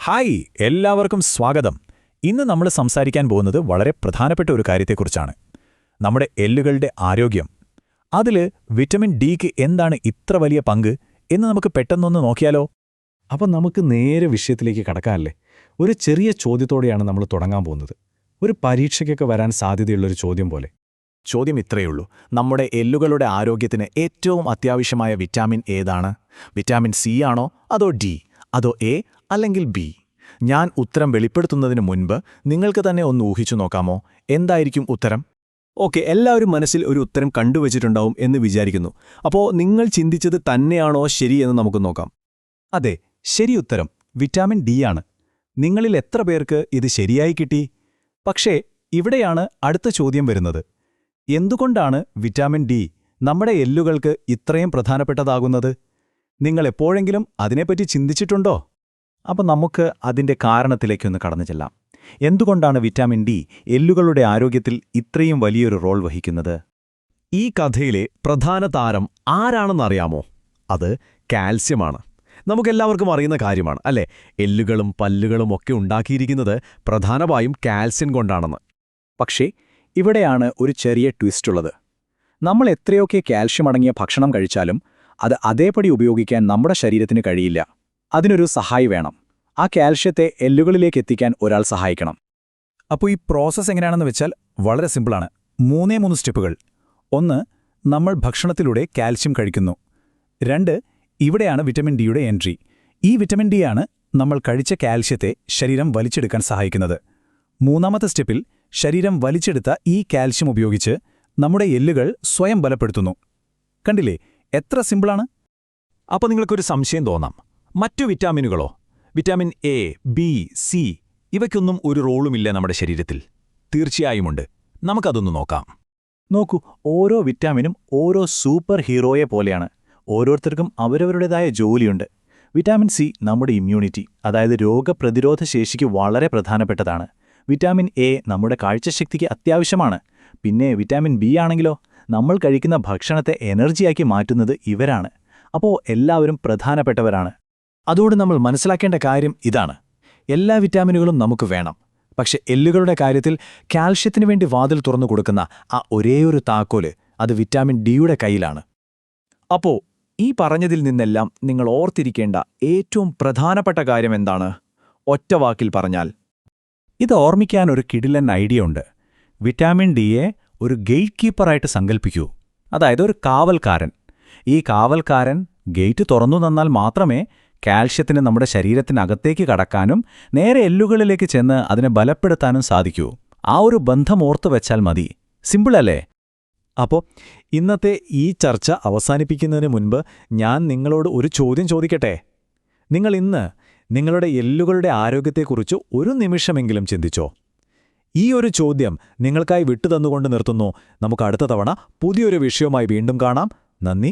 Hi എല്ലാവർക്കും സ്വാഗതം. ഇന്ന് നമ്മൾ സംസാരിക്കാൻ പോകുന്നത് വളരെ പ്രധാനപ്പെട്ട ഒരു കാര്യത്തെക്കുറിച്ചാണ്. നമ്മുടെ എല്ലുകളുടെ ആരോഗ്യം. അതിൽ വിറ്റമിൻ ഡിക്ക് എന്താണ് ഇത്ര വലിയ പങ്ക് എന്ന് നമുക്ക് പെട്ടെന്നൊന്ന് നോക്കിയാലോ? അപ്പം നമുക്ക് നേരെ വിഷയത്തിലേക്ക് കടക്കാമല്ലേ? ഒരു ചെറിയ ചോദ്യത്തോടെയാണ് നമ്മൾ തുടങ്ങാൻ പോകുന്നത്. ഒരു പരീക്ഷയ്ക്കൊക്കെ വരാൻ സാധ്യതയുള്ളൊരു ചോദ്യം പോലെ. ചോദ്യം ഇത്രയുള്ളൂ: നമ്മുടെ എല്ലുകളുടെ ആരോഗ്യത്തിന് ഏറ്റവും അത്യാവശ്യമായ വിറ്റാമിൻ ഏതാണ്? വിറ്റാമിൻ സി ആണോ, അതോ ഡി, അതോ എ അല്ലെങ്കിൽ ബി? ഞാൻ ഉത്തരം വെളിപ്പെടുത്തുന്നതിന് മുൻപ് നിങ്ങൾക്ക് തന്നെ ഒന്ന് ഊഹിച്ചു നോക്കാമോ? എന്തായിരിക്കും ഉത്തരം? ഓക്കെ, എല്ലാവരും മനസ്സിൽ ഒരു ഉത്തരം കണ്ടുവച്ചിട്ടുണ്ടാവും എന്ന് വിചാരിക്കുന്നു. അപ്പോൾ നിങ്ങൾ ചിന്തിച്ചത് തന്നെയാണോ ശരിയെന്ന് നമുക്ക് നോക്കാം. അതെ, ശരി ഉത്തരം വിറ്റാമിൻ ഡി ആണ്. നിങ്ങളിൽ എത്ര പേർക്ക് ഇത് ശരിയായി കിട്ടി? പക്ഷേ ഇവിടെയാണ് അടുത്ത ചോദ്യം വരുന്നത്. എന്തുകൊണ്ടാണ് വിറ്റാമിൻ ഡി നമ്മുടെ എല്ലുകൾക്ക് ഇത്രയും പ്രധാനപ്പെട്ടതാകുന്നത്? നിങ്ങൾ എപ്പോഴെങ്കിലും അതിനെപ്പറ്റി ചിന്തിച്ചിട്ടുണ്ടോ? അപ്പം നമുക്ക് അതിൻ്റെ കാരണത്തിലേക്കൊന്ന് കടന്നു ചെല്ലാം. എന്തുകൊണ്ടാണ് വിറ്റാമിൻ ഡി എല്ലുകളുടെ ആരോഗ്യത്തിൽ ഇത്രയും വലിയൊരു റോൾ വഹിക്കുന്നത്? ഈ കഥയിലെ പ്രധാന താരം ആരാണെന്നറിയാമോ? അത് കാൽസ്യമാണ്. നമുക്കെല്ലാവർക്കും അറിയുന്ന കാര്യമാണ് അല്ലേ? എല്ലുകളും പല്ലുകളും ഒക്കെ ഉണ്ടാക്കിയിരിക്കുന്നത് പ്രധാനമായും കാൽസ്യം കൊണ്ടാണെന്ന്. പക്ഷേ ഇവിടെയാണ് ഒരു ചെറിയ ട്വിസ്റ്റ് ഉള്ളത്. നമ്മൾ എത്രയൊക്കെ കാൽഷ്യം അടങ്ങിയ ഭക്ഷണം കഴിച്ചാലും അത് അതേപടി ഉപയോഗിക്കാൻ നമ്മുടെ ശരീരത്തിന് കഴിയില്ല. അതിനൊരു സഹായി വേണം. ആ കാൽഷ്യത്തെ എല്ലുകളിലേക്ക് എത്തിക്കാൻ ഒരാൾ സഹായിക്കണം. അപ്പോൾ ഈ പ്രോസസ്സ് എങ്ങനെയാണെന്ന് വെച്ചാൽ വളരെ സിമ്പിളാണ്. 3 സ്റ്റെപ്പുകൾ. 1. നമ്മൾ ഭക്ഷണത്തിലൂടെ കാൽസ്യം കഴിക്കുന്നു. 2. ഇവിടെയാണ് വിറ്റമിൻ ഡിയുടെ എൻട്രി. ഈ വിറ്റമിൻ ഡി ആണ് നമ്മൾ കഴിച്ച കാൽഷ്യത്തെ ശരീരം വലിച്ചെടുക്കാൻ സഹായിക്കുന്നത്. 3ാമത്തെ സ്റ്റെപ്പിൽ ശരീരം വലിച്ചെടുത്ത ഈ കാൽഷ്യം ഉപയോഗിച്ച് നമ്മുടെ എല്ലുകൾ സ്വയം ബലപ്പെടുത്തുന്നു. കണ്ടില്ലേ, എത്ര സിമ്പിളാണ്? അപ്പോൾ നിങ്ങൾക്കൊരു സംശയം തോന്നാം, മറ്റു വിറ്റാമിനുകളോ? വിറ്റാമിൻ എ, ബി, സി ഇവയ്ക്കൊന്നും ഒരു റോളുമില്ല നമ്മുടെ ശരീരത്തിൽ? തീർച്ചയായുമുണ്ട്. നമുക്കതൊന്ന് നോക്കാം. നോക്കൂ, ഓരോ വിറ്റാമിനും ഓരോ സൂപ്പർ ഹീറോയെ പോലെയാണ്. ഓരോരുത്തർക്കും അവരവരുടേതായ ജോലിയുണ്ട്. വിറ്റാമിൻ സി നമ്മുടെ ഇമ്മ്യൂണിറ്റി, അതായത് രോഗപ്രതിരോധ ശേഷിക്ക് വളരെ പ്രധാനപ്പെട്ടതാണ്. വിറ്റാമിൻ എ നമ്മുടെ കാഴ്ചശക്തിക്ക് അത്യാവശ്യമാണ്. പിന്നെ വിറ്റാമിൻ ബി ആണെങ്കിലോ, നമ്മൾ കഴിക്കുന്ന ഭക്ഷണത്തെ എനർജിയാക്കി മാറ്റുന്നത് ഇവരാണ്. അപ്പോൾ എല്ലാവരും പ്രധാനപ്പെട്ടവരാണ്. അതോടെ നമ്മൾ മനസ്സിലാക്കേണ്ട കാര്യം ഇതാണ്: എല്ലാ വിറ്റാമിനുകളും നമുക്ക് വേണം. പക്ഷെ എല്ലുകളുടെ കാര്യത്തിൽ കാൽഷ്യത്തിനു വേണ്ടി വാതിൽ തുറന്നു കൊടുക്കുന്ന ആ ഒരേയൊരു താക്കോല് അത് വിറ്റാമിൻ ഡിയുടെ കയ്യിലാണ്. അപ്പോൾ ഈ പറഞ്ഞതിൽ നിന്നെല്ലാം നിങ്ങൾ ഓർത്തിരിക്കേണ്ട ഏറ്റവും പ്രധാനപ്പെട്ട കാര്യം എന്താണ്? ഒറ്റവാക്കിൽ പറഞ്ഞാൽ, ഇത് ഓർമ്മിക്കാൻ ഒരു കിടിലൻ ഐഡിയ ഉണ്ട്. വിറ്റാമിൻ ഡിയെ ഒരു ഗേറ്റ് കീപ്പറായിട്ട് സങ്കൽപ്പിക്കൂ. അതായത് ഒരു കാവൽക്കാരൻ. ഈ കാവൽക്കാരൻ ഗേറ്റ് തുറന്നു തന്നാൽ മാത്രമേ കാൽഷ്യത്തിന് നമ്മുടെ ശരീരത്തിനകത്തേക്ക് കടക്കാനും നേരെ എല്ലുകളിലേക്ക് ചെന്ന് അതിനെ ബലപ്പെടുത്താനും സാധിക്കൂ. ആ ഒരു ബന്ധം ഓർത്തു വെച്ചാൽ മതി. സിമ്പിളല്ലേ? അപ്പോൾ ഇന്നത്തെ ഈ ചർച്ച അവസാനിപ്പിക്കുന്നതിന് മുൻപ് ഞാൻ നിങ്ങളോട് ഒരു ചോദ്യം ചോദിക്കട്ടെ. നിങ്ങൾ ഇന്ന് നിങ്ങളുടെ എല്ലുകളുടെ ആരോഗ്യത്തെക്കുറിച്ച് ഒരു നിമിഷമെങ്കിലും ചിന്തിച്ചോ? ഈ ഒരു ചോദ്യം നിങ്ങൾക്കായി വിട്ടുതന്നുകൊണ്ട് നിർത്തുന്നു. നമുക്ക് അടുത്ത തവണ പുതിയൊരു വിഷയവുമായി വീണ്ടും കാണാം. നന്ദി.